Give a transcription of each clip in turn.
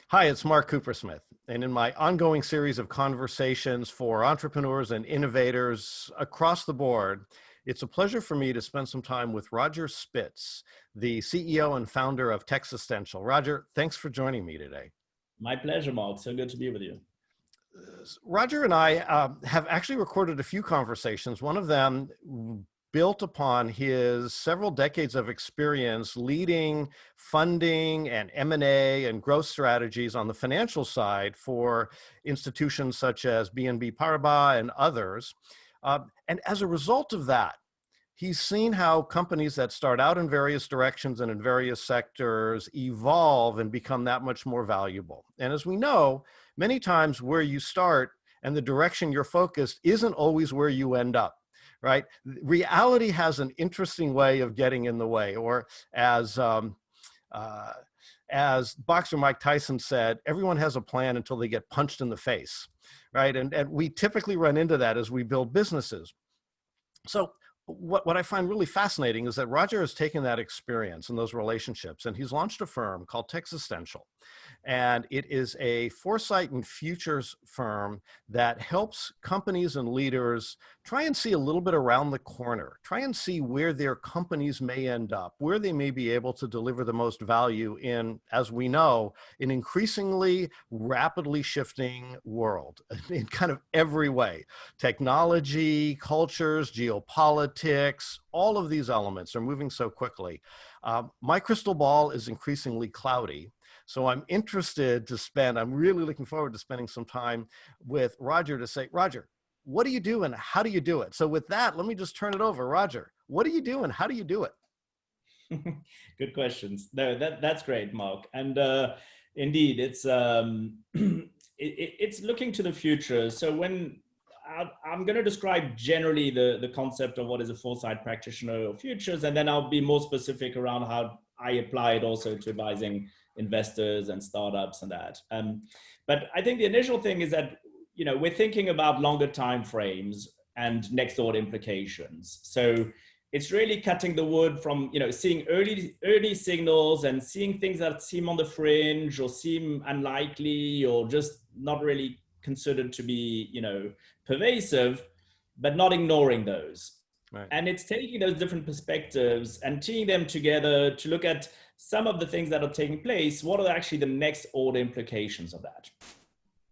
Hi, it's Mark Coopersmith, and in my ongoing series of conversations for entrepreneurs and innovators across the board, it's a pleasure for me to spend some time with Roger Spitz, the CEO and founder of Techistential. Roger, thanks for joining me today. My pleasure, Mark. So good to be with you. Roger and I have actually recorded a few conversations. One of them built upon his several decades of experience leading funding and M&A and growth strategies on the financial side for institutions such as BNP Paribas and others. And as a result of that, he's seen how companies that start out in various directions and in various sectors evolve and become that much more valuable. And as we know, many times where you start and the direction you're focused isn't always where you end up, right? Reality has an interesting way of getting in the way, or as boxer Mike Tyson said, everyone has a plan until they get punched in the face, right? And we typically run into that as we build businesses. So what I find really fascinating is that Roger has taken that experience and those relationships, and he's launched a firm called Techistential. And it is a foresight and futures firm that helps companies and leaders try and see a little bit around the corner, try and see where their companies may end up, where they may be able to deliver the most value in, as we know, an increasingly rapidly shifting world in kind of every way. Technology, cultures, geopolitics, all of these elements are moving so quickly. My crystal ball is increasingly cloudy. So I'm really looking forward to spending some time with Roger to say, Roger, what do you do and how do you do it? So with that, let me just turn it over. Roger, what do you do and how do you do it? Good questions. No, that's great, Mark. And indeed, it's it's looking to the future. So when I'm going to describe generally the concept of what is a foresight practitioner of futures, and then I'll be more specific around how I apply it also to advising investors and startups and that. But I think the initial thing is that, we're thinking about longer time frames and next order implications. So it's really cutting the wood from, seeing early signals and seeing things that seem on the fringe or seem unlikely or just not really considered to be, pervasive, but not ignoring those. Right. And it's taking those different perspectives and teeing them together to look at some of the things that are taking place. What are actually the next order implications of that?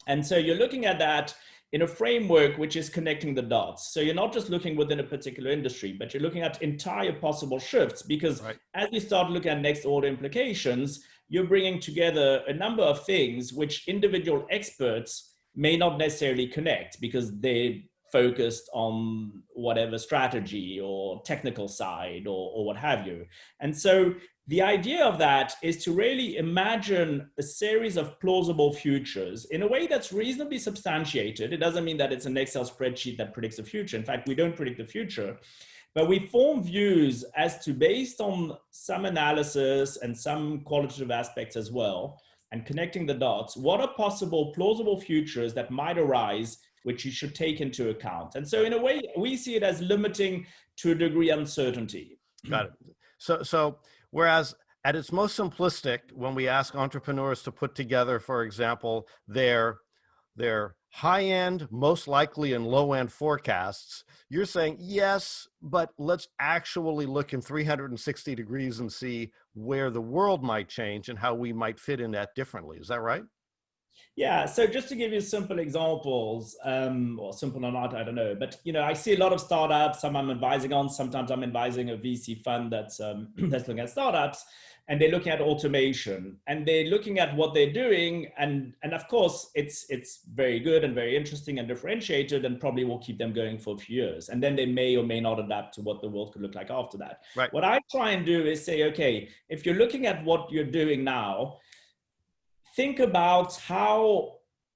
And so you're looking at that in a framework which is connecting the dots. So you're not just looking within a particular industry, but you're looking at entire possible shifts, because right. As you start looking at next order implications, you're bringing together a number of things which individual experts may not necessarily connect because they focused on whatever strategy or technical side or what have you. And so the idea of that is to really imagine a series of plausible futures in a way that's reasonably substantiated. It doesn't mean that it's an Excel spreadsheet that predicts the future. In fact, we don't predict the future, but we form views as to, based on some analysis and some qualitative aspects as well, and connecting the dots, what are possible plausible futures that might arise which you should take into account. And so in a way, we see it as limiting to a degree uncertainty. Got it. So whereas at its most simplistic, when we ask entrepreneurs to put together, for example, their high-end, most likely, and low-end forecasts, you're saying, yes, but let's actually look in 360 degrees and see where the world might change and how we might fit in that differently. Is that right? Yeah, so just to give you simple examples, or simple or not, I don't know. But, I see a lot of startups, some I'm advising on, sometimes I'm advising a VC fund that's looking at startups, and they're looking at automation, and they're looking at what they're doing. And of course, it's very good and very interesting and differentiated and probably will keep them going for a few years. And then they may or may not adapt to what the world could look like after that. Right. What I try and do is say, okay, if you're looking at what you're doing now, think about how,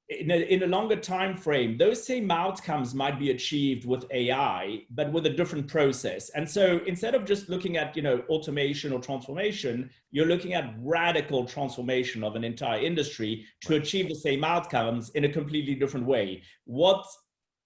in a longer time frame, those same outcomes might be achieved with AI, but with a different process. And so instead of just looking at, automation or transformation, you're looking at radical transformation of an entire industry to achieve the same outcomes in a completely different way.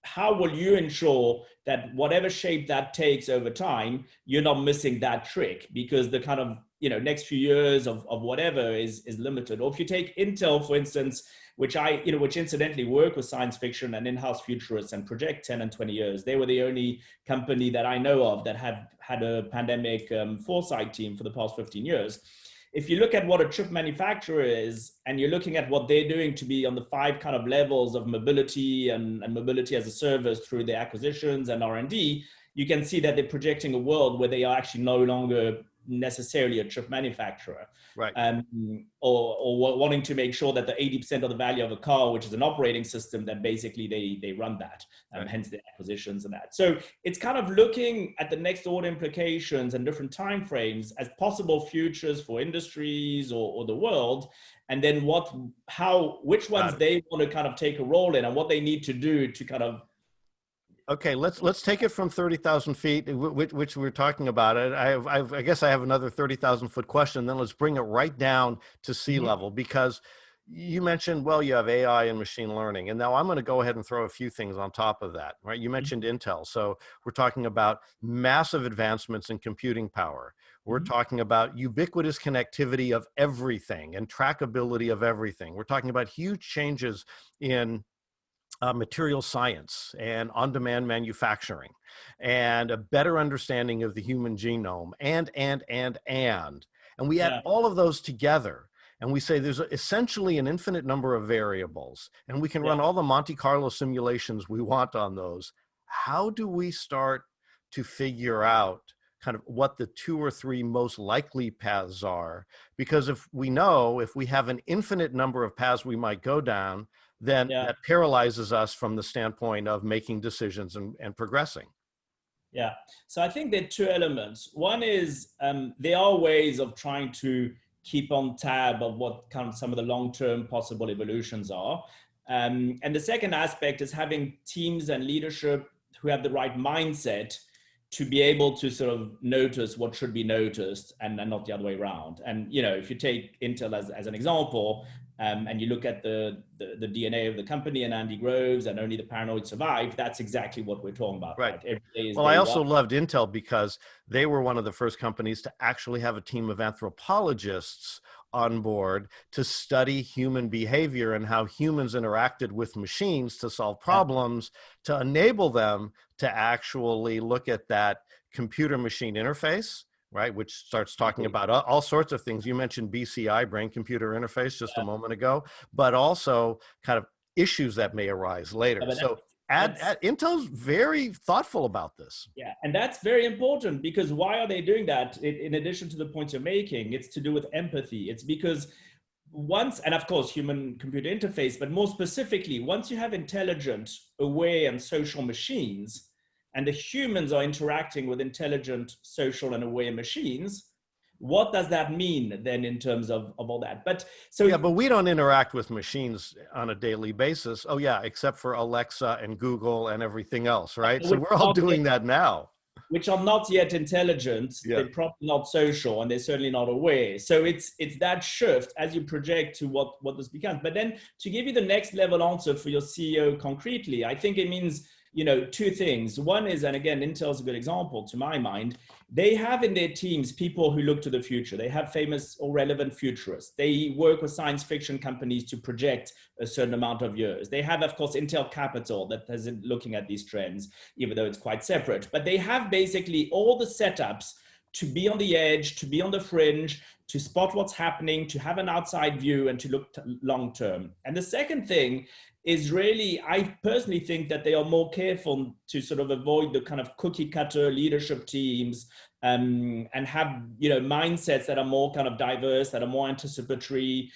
How will you ensure that whatever shape that takes over time, you're not missing that trick? Because the kind of next few years of whatever is limited. Or if you take Intel, for instance, which which incidentally work with science fiction and in-house futurists and project 10 and 20 years. They were the only company that I know of that had a pandemic foresight team for the past 15 years. If you look at what a chip manufacturer is, and you're looking at what they're doing to be on the 5 kind of levels of mobility and mobility as a service through their acquisitions and R&D, you can see that they're projecting a world where they are actually no longer necessarily a chip manufacturer, right? Or wanting to make sure that the 80% of the value of a car, which is an operating system, that basically they run that, right. Hence the acquisitions and that. So it's kind of looking at the next order implications and different timeframes as possible futures for industries or the world, and then which ones they want to kind of take a role in and what they need to do to kind of. Okay, let's take it from 30,000 feet, which we're talking about. I guess I have another 30,000 foot question. Then let's bring it right down to sea level, because you mentioned, well, you have AI and machine learning, and now I'm going to go ahead and throw a few things on top of that, right? You mentioned Intel, so we're talking about massive advancements in computing power. We're talking about ubiquitous connectivity of everything and trackability of everything. We're talking about huge changes in material science and on-demand manufacturing and a better understanding of the human genome and we add all of those together and we say there's essentially an infinite number of variables, and we can run all the Monte Carlo simulations we want on those. How do we start to figure out kind of what the 2 or 3 most likely paths are? Because if we have an infinite number of paths we might go down, then that paralyzes us from the standpoint of making decisions and progressing. Yeah, so I think there are 2 elements. One is there are ways of trying to keep on tab of what kind of some of the long-term possible evolutions are. And the second aspect is having teams and leadership who have the right mindset to be able to sort of notice what should be noticed and not the other way around. And, if you take Intel as an example, and you look at the DNA of the company and Andy Groves and only the paranoid survive, that's exactly what we're talking about. Right. Every day is well, I also loved Intel because they were one of the first companies to actually have a team of anthropologists on board to study human behavior and how humans interacted with machines to solve problems, to enable them to actually look at that computer machine interface, right, which starts talking about all sorts of things. You mentioned BCI, brain computer interface, just a moment ago, but also kind of issues that may arise later. So Intel's very thoughtful about this. Yeah, and that's very important, because why are they doing that? In addition to the points you're making, it's to do with empathy. It's because and of course, human computer interface, but more specifically, once you have intelligent, aware, and social machines, and the humans are interacting with intelligent, social, and aware machines, what does that mean then in terms of all that? But we don't interact with machines on a daily basis. Oh yeah, except for Alexa and Google and everything else, right? So we're all doing that now. Which are not yet intelligent, they're probably not social, and they're certainly not aware. So it's that shift as you project to what this becomes. But then to give you the next level answer for your CEO concretely, I think it means 2 things. One is, and again, Intel's a good example to my mind, they have in their teams people who look to the future. They have famous or relevant futurists. They work with science fiction companies to project a certain amount of years. They have, of course, Intel Capital that is looking at these trends, even though it's quite separate. But they have basically all the setups to be on the edge, to be on the fringe, to spot what's happening, to have an outside view, and to look long term. And the second thing is really, I personally think that they are more careful to sort of avoid the kind of cookie cutter leadership teams, and have, mindsets that are more kind of diverse, that are more anticipatory.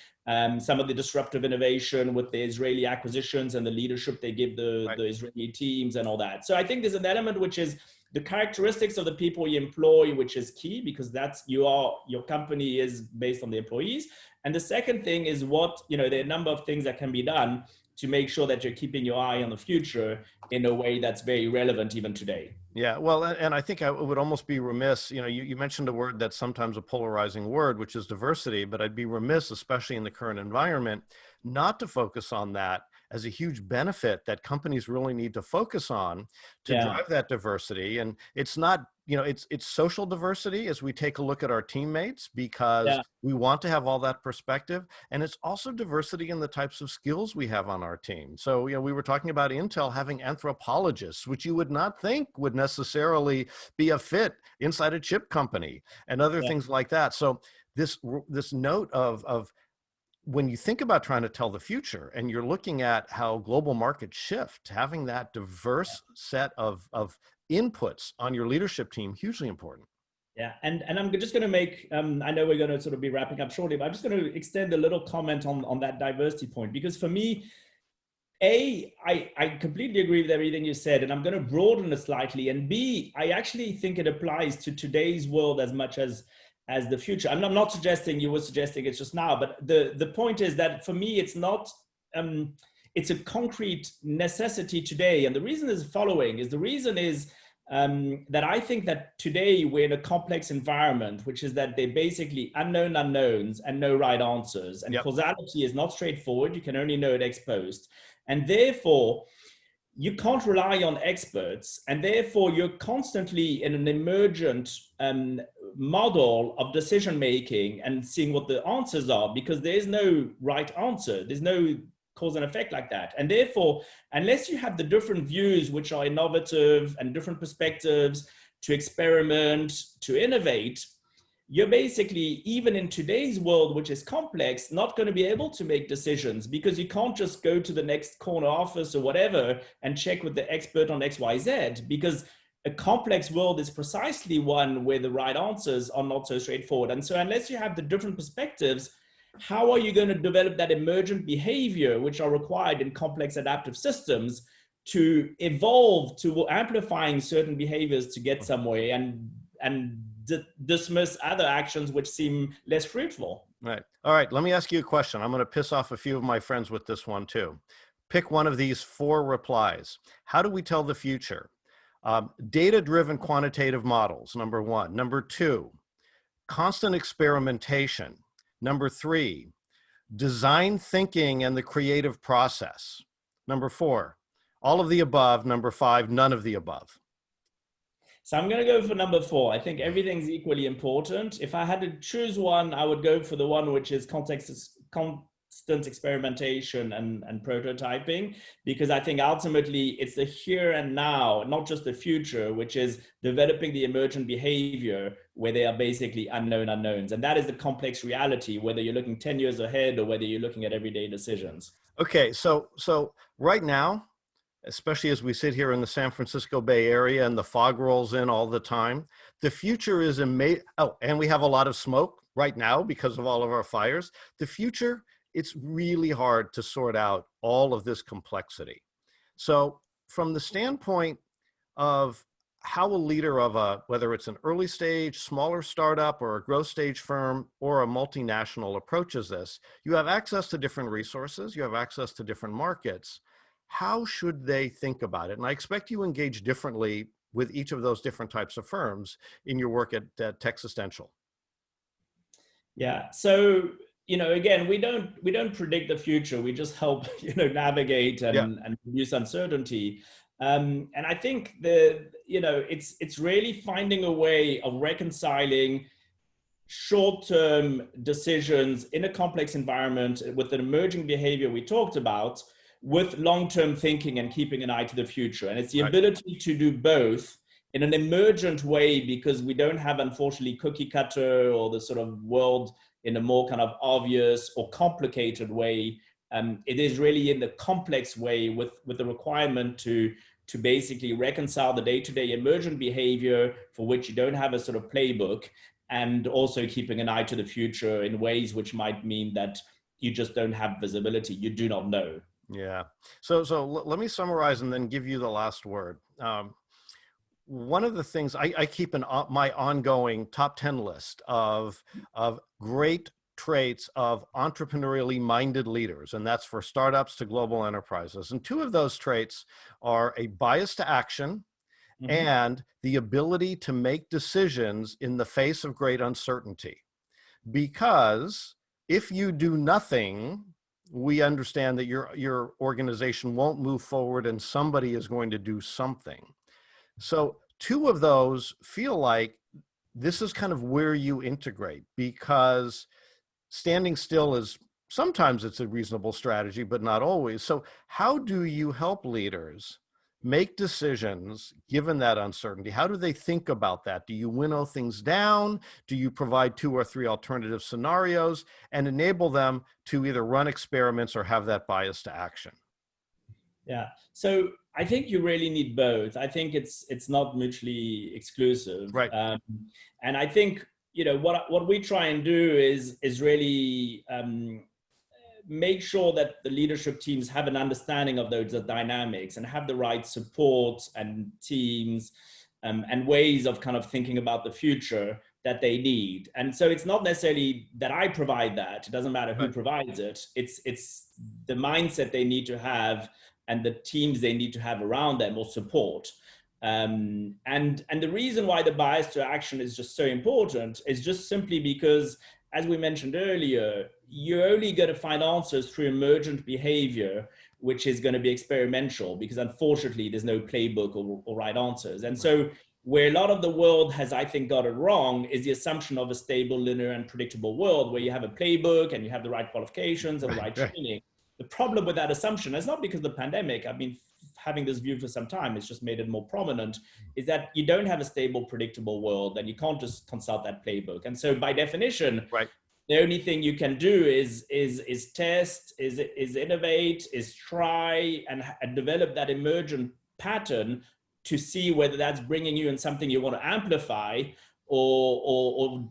Some of the disruptive innovation with the Israeli acquisitions and the leadership they give the Israeli teams and all that. So I think there's an element which is the characteristics of the people you employ, which is key, because your company is based on the employees. And the second thing is there are a number of things that can be done to make sure that you're keeping your eye on the future in a way that's very relevant even today. Yeah, well, and I think I would almost be remiss, you mentioned a word that's sometimes a polarizing word, which is diversity, but I'd be remiss, especially in the current environment, not to focus on that as a huge benefit that companies really need to focus on to Yeah. drive that diversity. And it's not, it's social diversity as we take a look at our teammates, because Yeah. we want to have all that perspective. And it's also diversity in the types of skills we have on our team. So, we were talking about Intel having anthropologists, which you would not think would necessarily be a fit inside a chip company, and other Yeah. things like that. So this note of when you think about trying to tell the future and you're looking at how global markets shift, having that diverse set of inputs on your leadership team, hugely important. Yeah, and I'm just going to make, I know we're going to sort of be wrapping up shortly, but I'm just going to extend a little comment on that diversity point, because for me, I completely agree with everything you said, and I'm going to broaden it slightly. And B, I actually think it applies to today's world as much as the future. I'm not suggesting, you were suggesting it's just now, but the point is that for me, it's not, it's a concrete necessity today. And the reason is the following, is the reason is that I think that today we're in a complex environment, which is that they're basically unknown unknowns and no right answers. And Yep. causality is not straightforward. You can only know it ex post. And therefore, you can't rely on experts. And therefore, you're constantly in an emergent model of decision making and seeing what the answers are, because there's no right answer. There's no cause and effect like that. And therefore, unless you have the different views, which are innovative and different perspectives to experiment, to innovate, you're basically, even in today's world, which is complex, not going to be able to make decisions, because you can't just go to the next corner office or whatever and check with the expert on XYZ, because a complex world is precisely one where the right answers are not so straightforward. And so unless you have the different perspectives, how are you going to develop that emergent behavior, which are required in complex adaptive systems to evolve to amplifying certain behaviors to get somewhere and dismiss other actions which seem less fruitful? Right. All right. Let me ask you a question. I'm going to piss off a few of my friends with this one too. Pick one of these 4 replies. How do we tell the future? Data-driven quantitative models, number 1. Number 2, constant experimentation. Number 3, design thinking and the creative process. Number 4, all of the above. Number 5, none of the above. So I'm going to go for number 4. I think everything's equally important. If I had to choose one, I would go for the one which is constant experimentation and prototyping, because I think ultimately it's the here and now, not just the future, which is developing the emergent behavior where they are basically unknown unknowns. And that is the complex reality, whether you're looking 10 years ahead or whether you're looking at everyday decisions. Okay, so right now, especially as we sit here in the San Francisco Bay Area and the fog rolls in all the time, the future is amazing. Oh, and we have a lot of smoke right now because of all of our fires. The future, it's really hard to sort out all of this complexity. So from the standpoint of how a leader of whether it's an early stage, smaller startup, or a growth stage firm, or a multinational approaches this, you have access to different resources, you have access to different markets. How should they think about it? And I expect you engage differently with each of those different types of firms in your work at Techistential. Yeah. So, again, we don't predict the future. We just help, navigate Yeah. and reduce uncertainty. And I think it's really finding a way of reconciling short-term decisions in a complex environment with an emerging behavior we talked about, with long-term thinking and keeping an eye to the future. And it's the Right. ability to do both in an emergent way, because we don't have, unfortunately, cookie cutter or the sort of world in a more kind of obvious or complicated way. It is really in the complex way, with the requirement to basically reconcile the day-to-day emergent behavior for which you don't have a sort of playbook, and also keeping an eye to the future in ways which might mean that you just don't have visibility. You do not know. Yeah. So let me summarize and then give you the last word. One of the things I keep my ongoing top 10 list of great traits of entrepreneurially minded leaders, and that's for startups to global enterprises. And 2 of those traits are a bias to action and the ability to make decisions in the face of great uncertainty. Because if you do nothing, we understand that your organization won't move forward and somebody is going to do something. So two of those feel like this is kind of where you integrate, because standing still is sometimes it's a reasonable strategy, but not always. So how do you help leaders make decisions given that uncertainty? How do they think about that? Do you winnow things down? Do you provide 2 or 3 alternative scenarios and enable them to either run experiments or have that bias to action? Yeah. So I think you really need both. I think it's not mutually exclusive. Right. And I think, what we try and do is really make sure that the leadership teams have an understanding of those dynamics and have the right support and teams and ways of kind of thinking about the future that they need. And so it's not necessarily that I provide that. It doesn't matter who provides it. It's the mindset they need to have and the teams they need to have around them or support. And the reason why the bias to action is just so important is just simply because, as we mentioned earlier, you're only going to find answers through emergent behavior, which is going to be experimental, because unfortunately there's no playbook or right answers. And so where a lot of the world has, I think, got it wrong is the assumption of a stable, linear, and predictable world where you have a playbook and you have the right qualifications and the right training. The problem with that assumption is not because of the pandemic. I've been having this view for some time. It's just made it more prominent, is that you don't have a stable, predictable world and you can't just consult that playbook. And so by definition, the only thing you can do is test, is innovate, is try and develop that emergent pattern to see whether that's bringing you in something you want to amplify or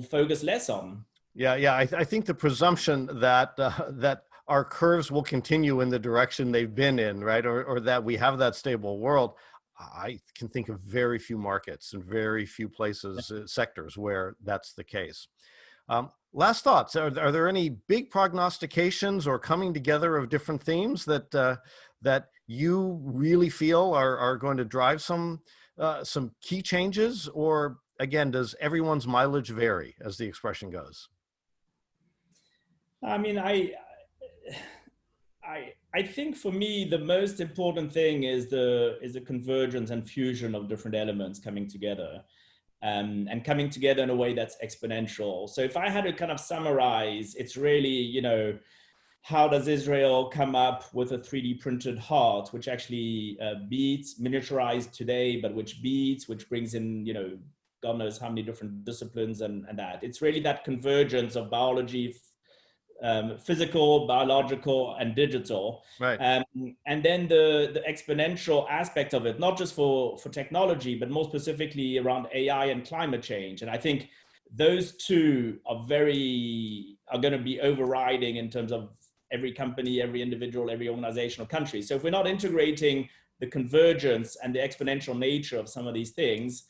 focus less on. Yeah. I think the presumption that that our curves will continue in the direction they've been in, right, or that we have that stable world, I can think of very few markets and very few places, sectors where that's the case. Last thoughts. Are there any big prognostications or coming together of different themes that that you really feel are going to drive some key changes? Or again, does everyone's mileage vary, as the expression goes? I mean, I think for me, the most important thing is the convergence and fusion of different elements coming together. And coming together in a way that's exponential. So if I had to kind of summarize, it's really, how does Israel come up with a 3D printed heart, which actually beats, miniaturized today, but which beats, which brings in, God knows how many different disciplines and that. It's really that convergence of biology, physical, biological, and digital. Right. And then the exponential aspect of it, not just for technology, but more specifically around AI and climate change. And I think those two are going to be overriding in terms of every company, every individual, every organization or country. So if we're not integrating the convergence and the exponential nature of some of these things,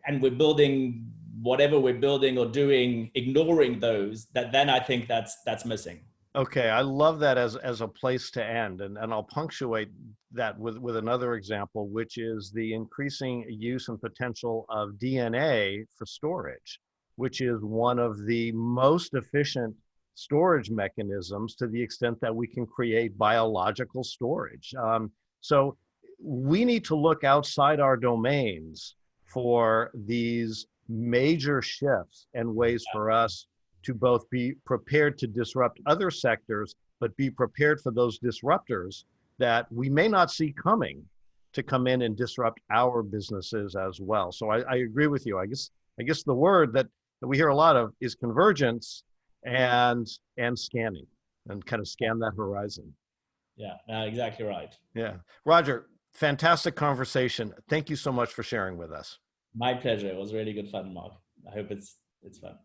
and we're building whatever we're building or doing, ignoring those, then I think that's missing. Okay, I love that as a place to end, and I'll punctuate that with another example, which is the increasing use and potential of DNA for storage, which is one of the most efficient storage mechanisms to the extent that we can create biological storage. So we need to look outside our domains for these major shifts and ways for us to both be prepared to disrupt other sectors, but be prepared for those disruptors that we may not see coming to come in and disrupt our businesses as well. So I agree with you. I guess the word that we hear a lot of is convergence and scanning, and kind of scan that horizon. Yeah, exactly right. Yeah. Roger, fantastic conversation. Thank you so much for sharing with us. My pleasure. It was really good fun, Mark. I hope it's fun.